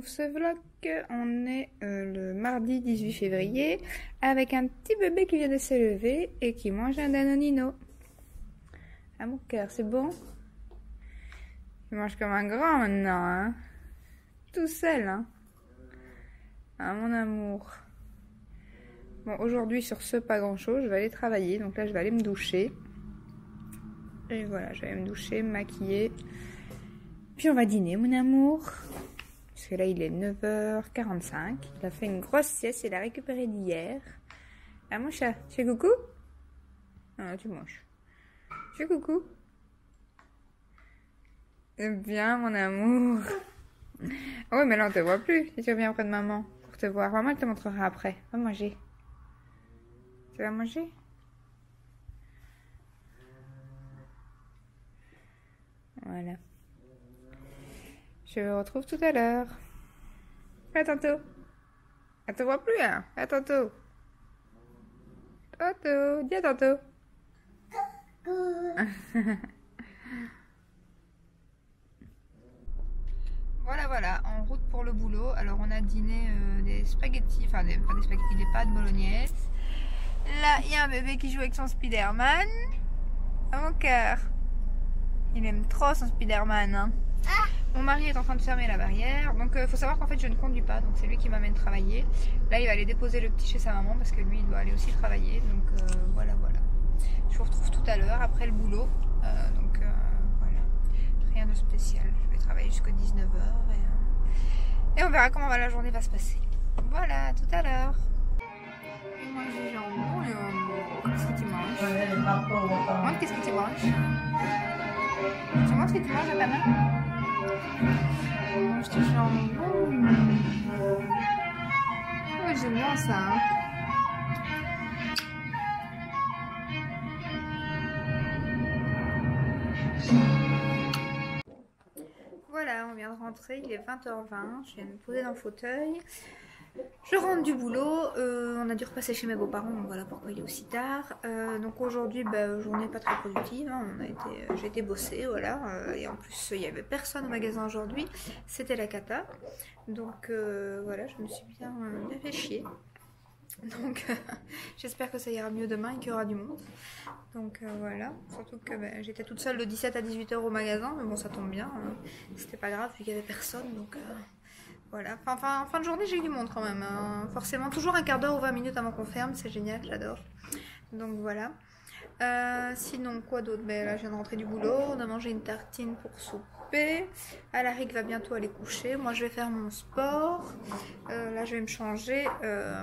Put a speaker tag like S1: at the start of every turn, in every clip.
S1: ouvre ce vlog. On est le mardi 18 février avec un petit bébé qui vient de se lever et qui mange un Danonino. À mon cœur, c'est bon? Il mange comme un grand maintenant, hein? Tout seul, hein? Ah, mon amour. Bon, aujourd'hui, sur ce, pas grand chose. Je vais aller travailler. Donc là, je vais aller me doucher. Et voilà, je vais aller me doucher, me maquiller. Puis on va dîner, mon amour. Parce que là, il est 9h45. Il a fait une grosse sieste. Il a récupéré d'hier. Ah, mon chat, tu fais coucou? Non, tu manges. Tu fais coucou? Bien, mon amour. Oh, oui, mais là, on te voit plus. Si tu reviens auprès de maman pour te voir. Maman, elle te montrera après. Va manger. Tu vas manger? Voilà. Je vous retrouve tout à l'heure. À tantôt. Elle te voit plus, hein? À tantôt. Tantôt. Dis à tantôt. Voilà, en route pour le boulot. Alors, on a dîné des spaghettis, enfin, pas des spaghettis, des pâtes bolognaise. Là, il y a un bébé qui joue avec son Spider-Man. À mon cœur. Il aime trop son Spider-Man, hein. Mon mari est en train de fermer la barrière. Donc faut savoir qu'en fait je ne conduis pas. Donc c'est lui qui m'amène travailler. Là il va aller déposer le petit chez sa maman parce que lui il doit aller aussi travailler. Donc voilà. Je vous retrouve tout à l'heure après le boulot. Voilà. Rien de spécial. Je vais travailler jusqu'à 19h. Et on verra comment la journée va se passer. Voilà, tout à l'heure. Il mange du jambon et qu'est-ce que tu manges? Montre qu'est-ce que tu manges? Tu montres ce que tu manges à ta main? Je te jambon. Ouais, j'aime bien ça. Hein. Voilà, on vient de rentrer, il est 20h20. Je viens de me poser dans le fauteuil. Je rentre du boulot, on a dû repasser chez mes beaux-parents, donc voilà pourquoi il est aussi tard. Donc aujourd'hui, journée pas très productive, hein, j'ai été bosser, voilà. Et en plus, il n'y avait personne au magasin aujourd'hui, c'était la cata. Donc voilà, je me suis bien fait chier. Donc j'espère que ça ira mieux demain et qu'il y aura du monde. Donc voilà, surtout que j'étais toute seule de 17 à 18h au magasin, mais bon ça tombe bien, c'était pas grave vu qu'il y avait personne, donc... Voilà, en fin de journée j'ai eu du monde quand même, hein. Forcément toujours un quart d'heure ou 20 minutes avant qu'on ferme, c'est génial, j'adore. Donc voilà. Sinon quoi d'autre? Là je viens de rentrer du boulot, on a mangé une tartine pour souper. Alaric va bientôt aller coucher, moi je vais faire mon sport. Là je vais me changer,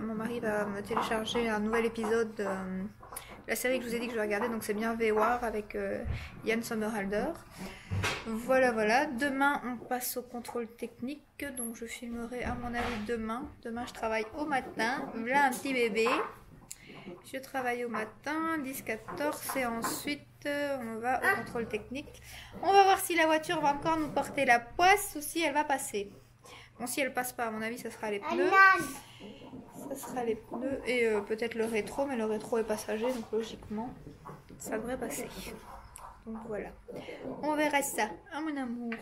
S1: mon mari va me télécharger un nouvel épisode de la série que je vous ai dit que je vais regarder, donc c'est bien V-War avec Yann Sommerhalder. Voilà, demain on passe au contrôle technique, donc je filmerai à mon avis demain. Demain je travaille au matin, voilà un petit bébé. Je travaille au matin, 10-14 et ensuite on va au contrôle technique. On va voir si la voiture va encore nous porter la poisse ou si elle va passer. Bon, si elle passe pas, à mon avis ça sera les pneus. Ça sera les pneus et peut-être le rétro, mais le rétro est passager, donc logiquement ça devrait passer. Donc voilà, on verra ça, hein, mon amour.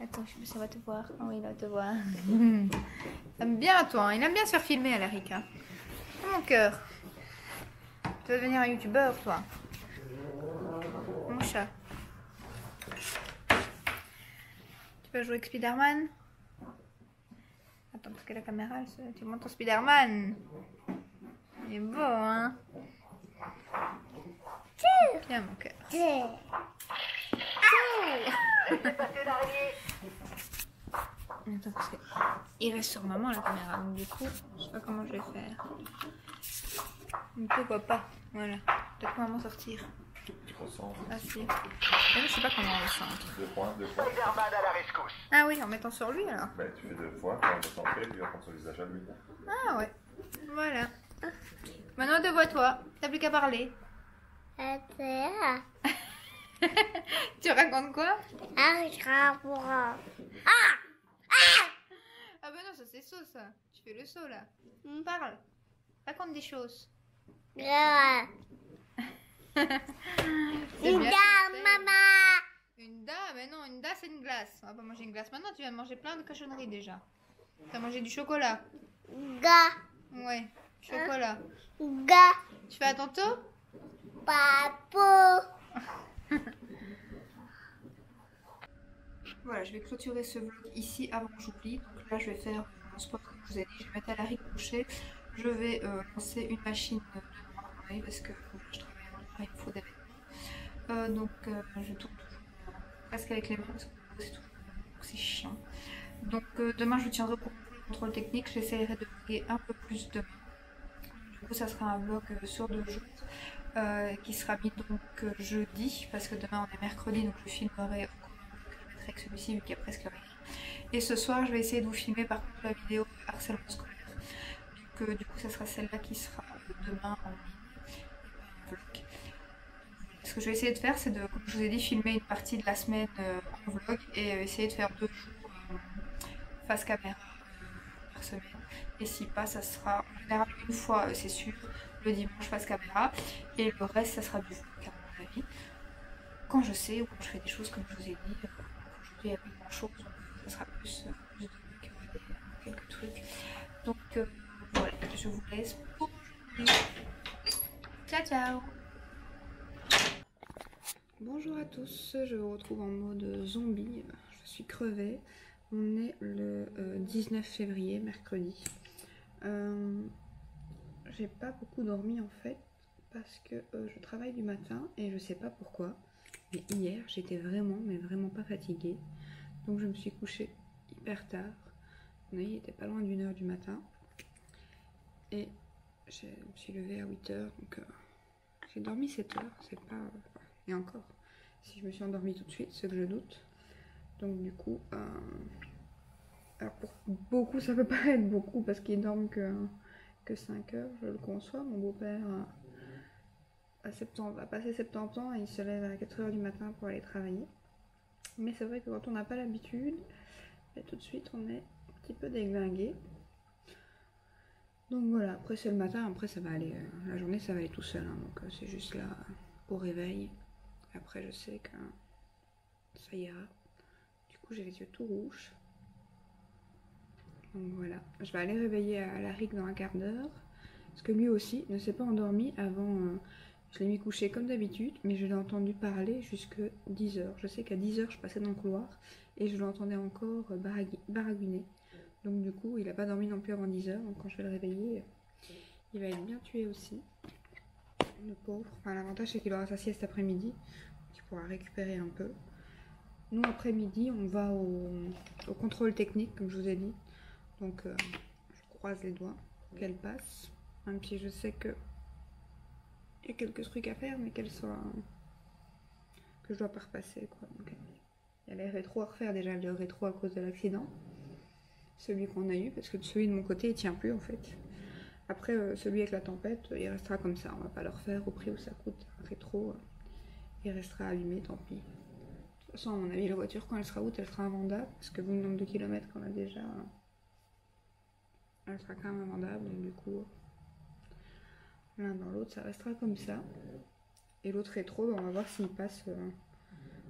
S1: Attends, je sais pas si on va te voir. Oh oui, il va te voir. Il aime bien toi, hein. Il aime bien se faire filmer, Alaric. Hein. Mon cœur. Tu vas devenir un youtubeur, toi. Mon chat. Tu vas jouer avec Spider-Man? Attends, parce que la caméra, tu montes ton Spider-Man. Il est beau, hein? Viens, mon cœur. Attends, parce qu'il reste sur maman la caméra, donc du coup, je sais pas comment je vais faire. Donc pourquoi pas? Voilà. Peut-être maman sortir. Ah si. Mais je sais pas comment on le centre.
S2: Deux points.
S1: Ah oui, en mettant sur lui alors.
S2: Tu fais 2 fois, pour le centrer, puis on prend son visage à lui.
S1: Ah ouais. Voilà. Maintenant, te vois-toi. T'as plus qu'à parler. Tu racontes quoi? Ah ben non, ça c'est saut ça. Tu fais le saut là. Parle. Raconte des choses. C'est bien.
S3: Maman.
S1: Une da, mais non, une da c'est une glace. On va pas manger une glace maintenant, tu viens de manger plein de cochonneries déjà. Tu as mangé du chocolat.
S3: Ga.
S1: Ouais, chocolat.
S3: Ga.
S1: Tu fais à tantôt?
S3: Papo.
S1: Voilà, je vais clôturer ce vlog ici avant que j'oublie. Donc là, je vais faire mon sport comme je vous ai dit. Je vais mettre à la coucher. Je vais lancer une machine de parce que je travaille en ligne, il me faut des vêtements. Donc je tourne toujours presque avec les mains parce que c'est chiant. Donc demain, je vous tiendrai au courant pour le contrôle technique. J'essaierai de vlogger un peu plus demain. Du coup, ça sera un vlog sur 2 jours. Qui sera mis donc jeudi parce que demain on est mercredi, donc je filmerai avec celui-ci vu qu'il y a presque rien. Et ce soir je vais essayer de vous filmer par contre la vidéo harcèlement scolaire. Donc du coup ça sera celle-là qui sera demain en ligne. Ce que je vais essayer de faire, c'est de, comme je vous ai dit, filmer une partie de la semaine en vlog et essayer de faire 2 jours face caméra par semaine. Et si pas, ça sera en général une fois, c'est sûr, le dimanche face caméra, et le reste, ça sera du vlog à mon avis. Quand je sais ou quand je fais des choses comme je vous ai dit, aujourd'hui il y a pas grand chose, ça sera plus de quelques trucs. Donc voilà, je vous laisse pour aujourd'hui. Ciao ciao. Bonjour à tous, je vous retrouve en mode zombie, je suis crevée. On est le 19 février, mercredi. J'ai pas beaucoup dormi en fait, parce que je travaille du matin et je sais pas pourquoi. Mais hier, j'étais vraiment, mais vraiment pas fatiguée. Donc je me suis couchée hyper tard. Vous voyez, il était pas loin d'1h du matin. Et je me suis levée à 8h, donc j'ai dormi 7 heures, c'est pas... et encore, si je me suis endormie tout de suite, ce que je doute. Donc du coup, alors pour beaucoup, ça peut pas être beaucoup parce qu'ils dorment que 5 heures, je le conçois. Mon beau-père a passé 70 ans et il se lève à 4 heures du matin pour aller travailler. Mais c'est vrai que quand on n'a pas l'habitude, tout de suite on est un petit peu déglingué. Donc voilà, après c'est le matin, après ça va aller, la journée ça va aller tout seul, hein, donc c'est juste là au réveil. Après je sais que ça ira. Du coup j'ai les yeux tout rouges. Donc voilà, je vais aller réveiller Alaric dans un quart d'heure. Parce que lui aussi ne s'est pas endormi avant, je l'ai mis couché comme d'habitude, mais je l'ai entendu parler jusque 10h. Je sais qu'à 10h je passais dans le couloir et je l'entendais encore baragouiner. Donc du coup il n'a pas dormi non plus avant 10h, donc quand je vais le réveiller, il va être bien tué aussi. Le pauvre. Enfin l'avantage c'est qu'il aura sa sieste après-midi, donc il pourra récupérer un peu. Nous après-midi on va au contrôle technique comme je vous ai dit. Donc je croise les doigts qu'elle passe. Même si je sais que il y a quelques trucs à faire, mais qu'elle soit... que je dois pas repasser quoi. Donc, il y a les rétros à refaire déjà, le rétro à cause de l'accident. Celui qu'on a eu, parce que celui de mon côté il tient plus en fait. Après celui avec la tempête, il restera comme ça, on va pas le refaire au prix où ça coûte. Un rétro, il restera allumé, tant pis. De toute façon à mon avis la voiture quand elle sera haute, elle sera invendable, parce que vu le nombre de kilomètres qu'on a déjà, elle sera quand même invendable, donc du coup l'un dans l'autre ça restera comme ça. Et l'autre rétro, on va voir s'il passe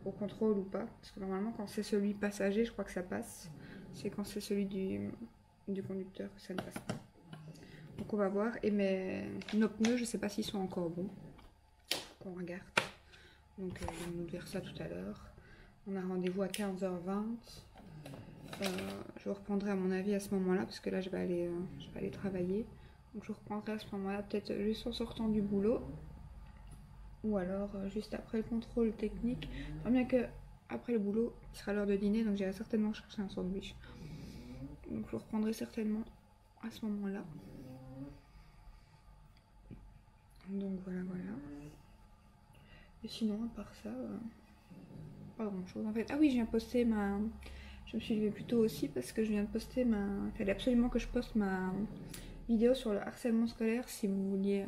S1: au contrôle ou pas, parce que normalement quand c'est celui passager je crois que ça passe, c'est quand c'est celui du conducteur que ça ne passe pas. Donc on va voir. Et nos pneus je sais pas s'ils sont encore bons, qu'on regarde. Donc je vais nous dire ça tout à l'heure. On a rendez-vous à 15h20. Je reprendrai à mon avis à ce moment-là, parce que là je vais aller travailler. Donc je reprendrai à ce moment-là, peut-être juste en sortant du boulot. Ou alors juste après le contrôle technique. Tant bien que après le boulot, il sera l'heure de dîner, donc j'irai certainement chercher un sandwich. Donc je reprendrai certainement à ce moment-là. Donc voilà. Et sinon, à part ça, pas grand-chose en fait. Ah oui, je viens de poster ma... Je me suis levée plus tôt aussi parce que je viens de poster ma... Il fallait absolument que je poste ma vidéo sur le harcèlement scolaire si vous vouliez...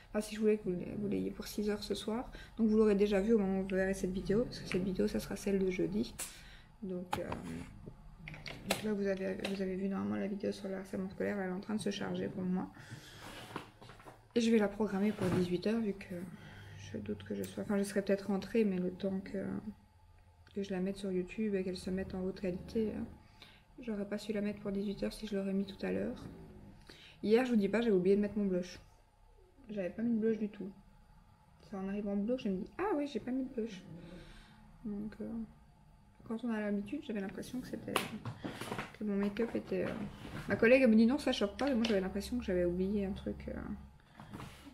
S1: Enfin, si je voulais que vous l'ayez pour 6h ce soir. Donc vous l'aurez déjà vu au moment où vous verrez cette vidéo, parce que cette vidéo, ça sera celle de jeudi. Donc là, vous avez vu normalement la vidéo sur le harcèlement scolaire, elle est en train de se charger pour moi. Et je vais la programmer pour 18h, vu que je doute que je sois... Enfin, je serai peut-être rentrée, mais le temps que je la mette sur YouTube et qu'elle se mette en haute qualité. J'aurais pas su la mettre pour 18 h si je l'aurais mis tout à l'heure. Hier, je vous dis pas, j'avais oublié de mettre mon blush. J'avais pas mis de blush du tout. C'est en arrivant en blush, je me dis ah oui, j'ai pas mis de blush. Donc quand on a l'habitude, j'avais l'impression que c'était que mon make-up était. Ma collègue elle me dit non, ça choque pas. Et moi j'avais l'impression que j'avais oublié un truc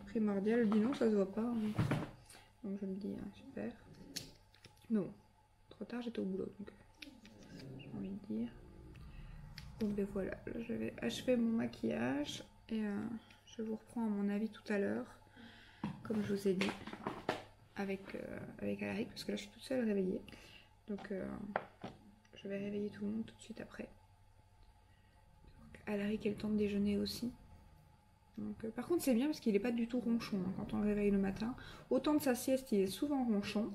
S1: primordial. Elle dit non, ça se voit pas. Donc je me dis super. Mais bon, trop tard, j'étais au boulot donc j'ai envie de dire. Donc ben voilà, là, je vais achever mon maquillage et je vous reprends à mon avis tout à l'heure, comme je vous ai dit, avec Alaric, parce que là je suis toute seule réveillée. Donc je vais réveiller tout le monde tout de suite après. Alaric a le temps de déjeuner aussi. Donc, par contre c'est bien parce qu'il n'est pas du tout ronchon hein, quand on le réveille le matin. Autant de sa sieste il est souvent ronchon,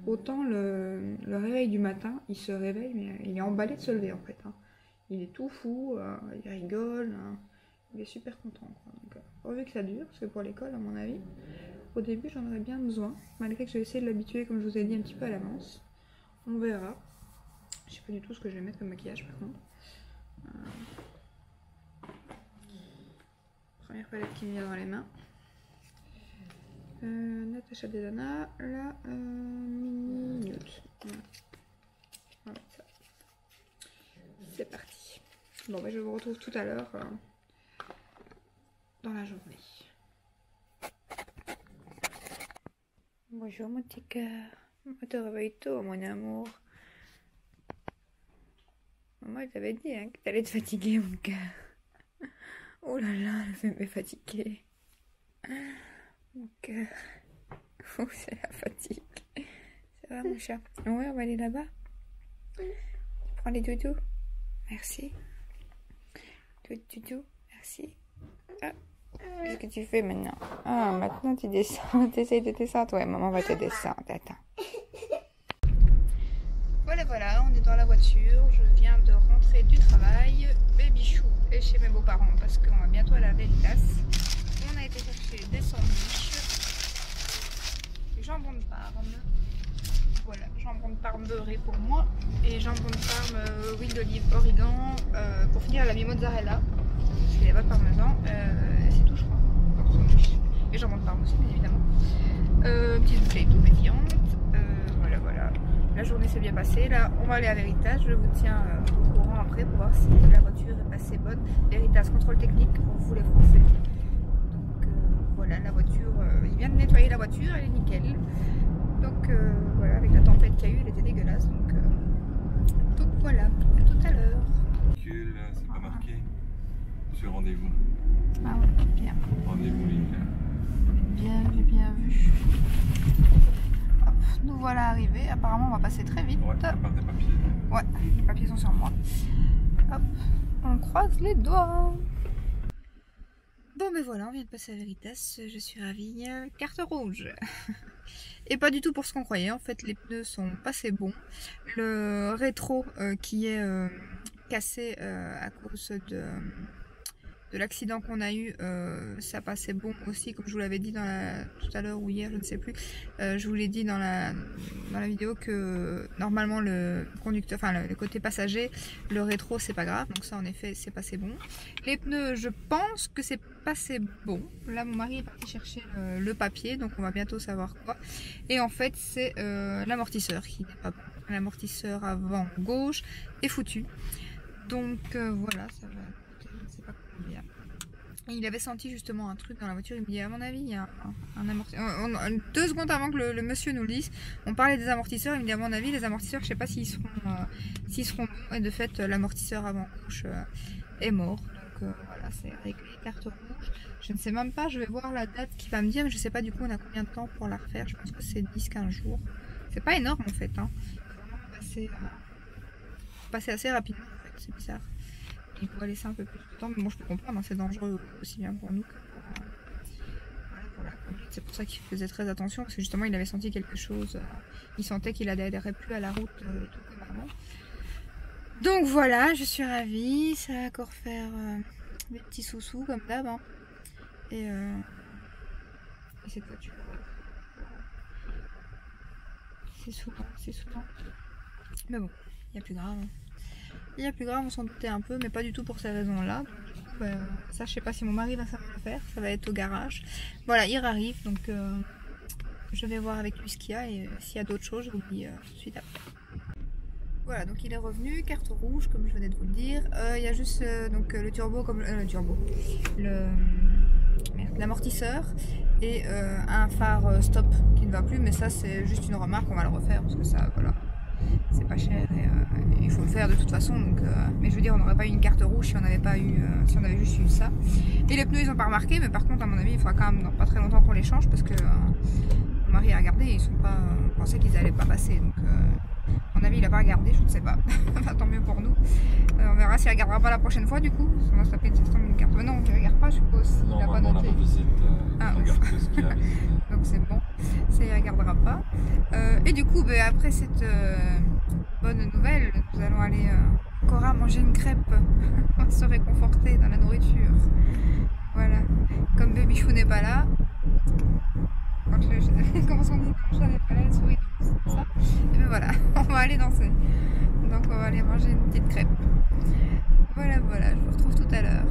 S1: autant le réveil du matin il se réveille mais il est emballé de se lever en fait. Hein. Il est tout fou, il rigole, il est super content. Quoi. Donc, pourvu que ça dure, parce que pour l'école à mon avis, au début j'en aurais bien besoin, malgré que je vais essayer de l'habituer comme je vous ai dit un petit peu à l'avance. On verra. Je sais pas du tout ce que je vais mettre comme maquillage par contre. Première palette qui me vient dans les mains. Natasha Denona, la mini nude. Voilà. On va mettre ça. C'est parti. Bon, bah, je vous retrouve tout à l'heure dans la journée. Bonjour mon petit cœur. Maman te réveille tôt, mon amour. Maman t'avait dit hein, que t'allais te fatiguer, mon cœur. Oh là là, elle fait me fatiguer. Mon cœur. Oh, c'est la fatigue. Ça va, mon chat? Ouais, on va aller là-bas. Tu prends les doudous? Merci. Doudou, merci. Ah, qu'est-ce que tu fais maintenant? Ah, maintenant tu descends. Tu essayes de descendre? Ouais, maman va te descendre. Attends. Voilà, on est dans la voiture. Je viens de rentrer du travail. Baby Chou est chez mes beaux-parents parce qu'on va bientôt aller à Veritas. On a été chercher des sandwichs, des jambons de Parme. Voilà, jambon de Parme beurré pour moi et jambon de Parme huile d'olive, origan pour finir la mi-mozzarella parce qu'il n'y a pas de parmesan. C'est tout, je crois, pour sandwich. Et jambon de Parme aussi, bien évidemment. Petite bouteille d'eau pétillante. Voilà. La journée s'est bien passée. Là, on va aller à Veritas. Je vous tiens au courant après pour voir si la voiture est passée bonne. Veritas, contrôle technique pour vous les Français. Donc voilà, la voiture, il vient de nettoyer la voiture, elle est nickel. Donc voilà, avec la tempête qu'il y a eu, elle était dégueulasse. Donc voilà, à tout à l'heure.
S2: C'est pas marqué sur rendez-vous.
S1: Ah ouais, bien.
S2: Rendez-vous, Linka.
S1: J'ai bien vu. Hop, nous voilà arrivés. Apparemment, on va passer très vite.
S2: Ouais, à part tes papiers.
S1: Ouais, les papiers sont sur moi. Hop, on croise les doigts. Bon, mais voilà, on vient de passer à Veritas. Je suis ravie. Carte rouge. Et pas du tout pour ce qu'on croyait. En fait, les pneus sont pas assez bons. Le rétro qui est cassé à cause de l'accident qu'on a eu, ça passait bon aussi, comme je vous l'avais dit tout à l'heure ou hier, je ne sais plus. Je vous l'ai dit dans la vidéo que normalement le conducteur, enfin le côté passager, le rétro c'est pas grave, donc ça en effet c'est passé bon. Les pneus, je pense que c'est passé bon. Là mon mari est parti chercher le papier, donc on va bientôt savoir quoi. Et en fait c'est l'amortisseur qui n'est pas bon. L'amortisseur avant gauche est foutu. Donc voilà, ça va. Bien. Il avait senti justement un truc dans la voiture, il me dit à mon avis il y a un amortisseur. 2 secondes avant que le monsieur nous le dise, on parlait des amortisseurs, il me dit à mon avis les amortisseurs je sais pas s'ils seront bons, et de fait l'amortisseur avant gauche est mort. Donc voilà, c'est réglé, carte rouge. Je ne sais même pas, je vais voir la date qu'il va me dire, mais je sais pas du coup on a combien de temps pour la refaire, je pense que c'est 10-15 jours. C'est pas énorme en fait, hein. Passer assez rapidement en fait, c'est bizarre. Il pourrait laisser un peu plus de temps, mais bon, je peux comprendre, hein, c'est dangereux aussi bien pour nous que pour la conduite. C'est pour ça qu'il faisait très attention, parce que justement, il avait senti quelque chose. Il sentait qu'il adhérait plus à la route tout comme avant. Donc voilà, je suis ravie. Ça va encore faire des petits sous-sous comme d'hab. Hein. Et cette voiture. C'est souvent. Mais bon, il y a plus grave. Il y a plus grave, on s'en doutait un peu, mais pas du tout pour ces raisons-là. Ça, je sais pas si mon mari va savoir faire. Ça va être au garage. Voilà, il arrive, donc je vais voir avec lui ce qu'il y a et s'il y a d'autres choses, je vous le dis tout de suite après. Voilà, donc il est revenu, carte rouge, comme je venais de vous le dire. Il y a juste donc le turbo, comme l'amortisseur et un phare stop qui ne va plus, mais ça c'est juste une remarque, on va le refaire parce que ça, voilà, c'est pas cher et il faut le faire de toute façon. Donc, mais je veux dire, on n'aurait pas eu une carte rouge si on n'avait pas eu, si on avait juste eu ça. Et les pneus ils ont pas remarqué, mais par contre à mon avis il faudra quand même dans pas très longtemps qu'on les change parce que mon mari a regardé, ils sont pas, on pensait qu'ils allaient pas passer, donc à mon avis il a pas regardé, je ne sais pas. Enfin, tant mieux pour nous. On verra s'il regardera pas la prochaine fois du coup. On va se taper une carte. Mais non, il regarde pas, je suppose. S'il a pas noté.
S2: La visite, regarde
S1: ouf.
S2: ce qu'il y a à visiter.
S1: Donc c'est bon, ça il regardera pas. Et du coup, après cette bonne nouvelle, nous allons aller Cora manger une crêpe. On va se réconforter dans la nourriture. Voilà. Comme Baby Chou n'est pas là. Comment on dit, quand le chat n'est pas là, la souris danse, c'est ça. Et bien voilà, on va aller danser. Donc on va aller manger une petite crêpe. Voilà, voilà, je vous retrouve tout à l'heure.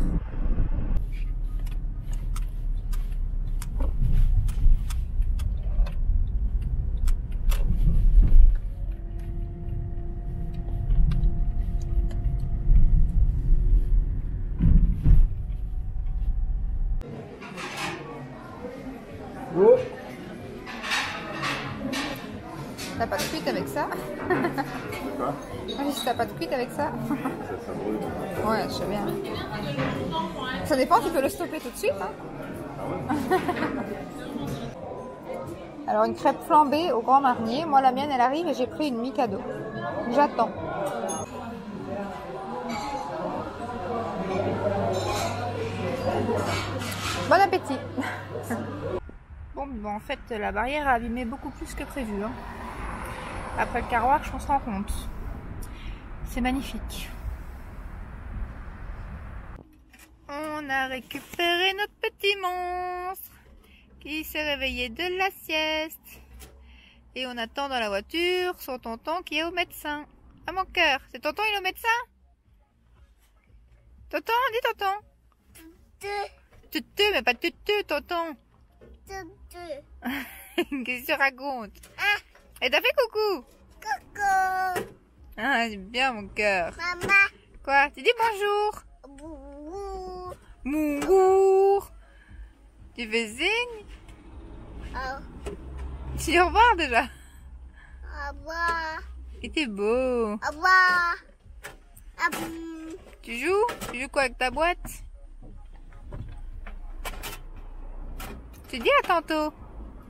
S2: Oh.
S1: T'as pas de cuite avec ça?
S2: Quoi?
S1: Moi, si t'as pas de cuite avec ça?
S2: Ça brûle.
S1: Ouais, je sais bien. Ça dépend, tu peux le stopper tout de suite. Hein.
S2: Ah ouais.
S1: Alors, une crêpe flambée au Grand Marnier. Moi, la mienne, elle arrive et j'ai pris une Mikado. J'attends. Bon appétit. Bon, en fait, la barrière a abîmé beaucoup plus que prévu. Hein. Après le carouage, on se rend compte. C'est magnifique. On a récupéré notre petit monstre qui s'est réveillé de la sieste. Et on attend dans la voiture son tonton qui est au médecin. Ah mon cœur, c'est tonton il est au médecin? Tonton, dis tonton. Tutu, mais pas tutu, tonton. Qu'est-ce que tu racontes? Et t'as fait coucou?
S3: Coucou.
S1: Ah, j'aime bien mon cœur.
S3: Maman.
S1: Quoi? Tu dis bonjour?
S3: Bonjour.
S1: Bonjour. Tu fais signe?
S3: Oh.
S1: Tu dis au revoir déjà?
S3: Au revoir.
S1: Et t'es beau.
S3: Au revoir.
S1: Tu joues? Tu joues quoi avec ta boîte? Tu dis à tantôt?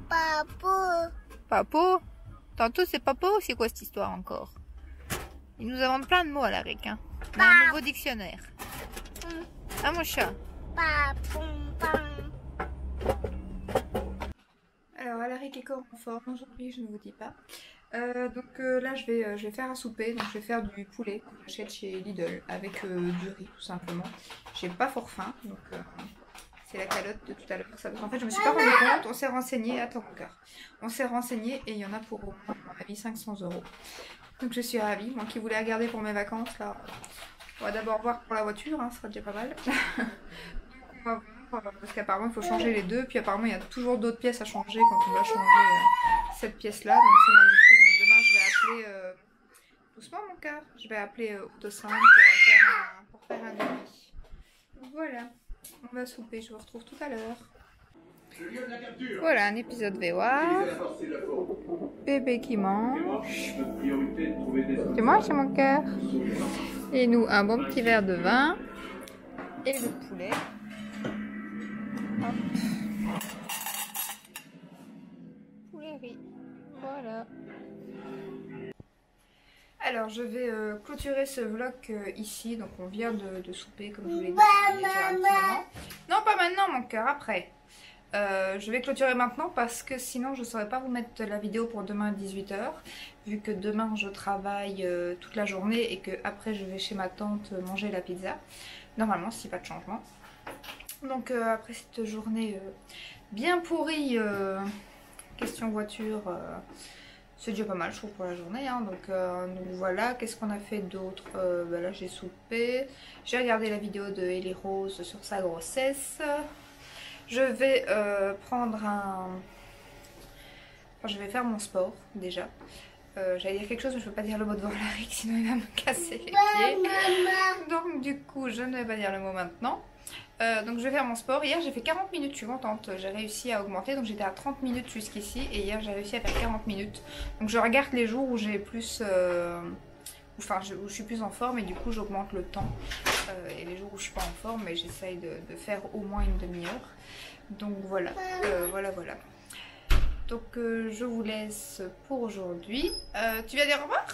S3: Papou.
S1: Papo? Tantôt c'est papo ou c'est quoi cette histoire encore? Ils nous inventent plein de mots à la REC, hein. On a un nouveau dictionnaire. Ah mon chat.
S3: Papou.
S1: Alors à la REC est en forme aujourd'hui, je ne vous dis pas. Là je vais faire un souper, donc je vais faire du poulet qu'on achète chez Lidl avec du riz tout simplement. J'ai pas fort faim, donc c'est la calotte de tout à l'heure. En fait je me suis pas rendu compte, on s'est renseigné, attends mon cœur. On s'est renseigné et il y en a pour au moins, à mon avis, 500 €. Donc je suis ravie, moi qui voulais regarder pour mes vacances là. On va d'abord voir pour la voiture, hein, ce sera déjà pas mal. Donc on va voir, parce qu'apparemment il faut changer les deux, puis apparemment il y a toujours d'autres pièces à changer quand on va changer cette pièce là, donc c'est magnifique. Donc demain je vais appeler, doucement mon cœur, je vais appeler Autosyn pour faire un devis. Voilà, on va souper, je vous retrouve tout à l'heure. Voilà un épisode VOR. Bébé qui mange. Tu manges c'est mon cœur. Et nous un bon petit verre de vin. Et le poulet. Hop. Poulet riz. Voilà. Alors je vais clôturer ce vlog ici. Donc on vient de souper comme je vous l'ai dit. Il y a un petit moment. Non pas maintenant mon cœur, après. Je vais clôturer maintenant parce que sinon je ne saurais pas vous mettre la vidéo pour demain à 18 h vu que demain je travaille toute la journée et que après je vais chez ma tante manger la pizza normalement si pas de changement. Donc après cette journée bien pourrie question voiture c'est déjà pas mal, je trouve, pour la journée. Hein. Donc voilà, qu'est-ce qu'on a fait d'autre? Là, j'ai soupé. J'ai regardé la vidéo de Ellie Rose sur sa grossesse. Je vais prendre un... Enfin, je vais faire mon sport, déjà. J'allais dire quelque chose, mais je ne peux pas dire le mot devant Larry, sinon il va me casser les pieds. Donc du coup, je ne vais pas dire le mot maintenant. Donc je vais faire mon sport. Hier j'ai fait 40 minutes, je suis contente, j'ai réussi à augmenter, donc j'étais à 30 minutes jusqu'ici et hier j'ai réussi à faire 40 minutes. Donc je regarde les jours où j'ai plus, où je suis plus en forme et du coup j'augmente le temps. Et les jours où je suis pas en forme, mais j'essaye de faire au moins une demi-heure. Donc voilà, voilà. Donc je vous laisse pour aujourd'hui. Tu vas dire au revoir?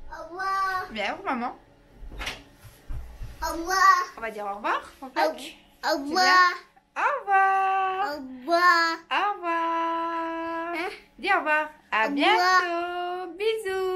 S3: Au revoir.
S1: Viens, au maman.
S3: Au revoir.
S1: On va dire au revoir.
S3: Au revoir.
S1: Au revoir.
S3: Au revoir.
S1: Au revoir. Dis au revoir. À
S3: Au revoir.
S1: bientôt. Bisous.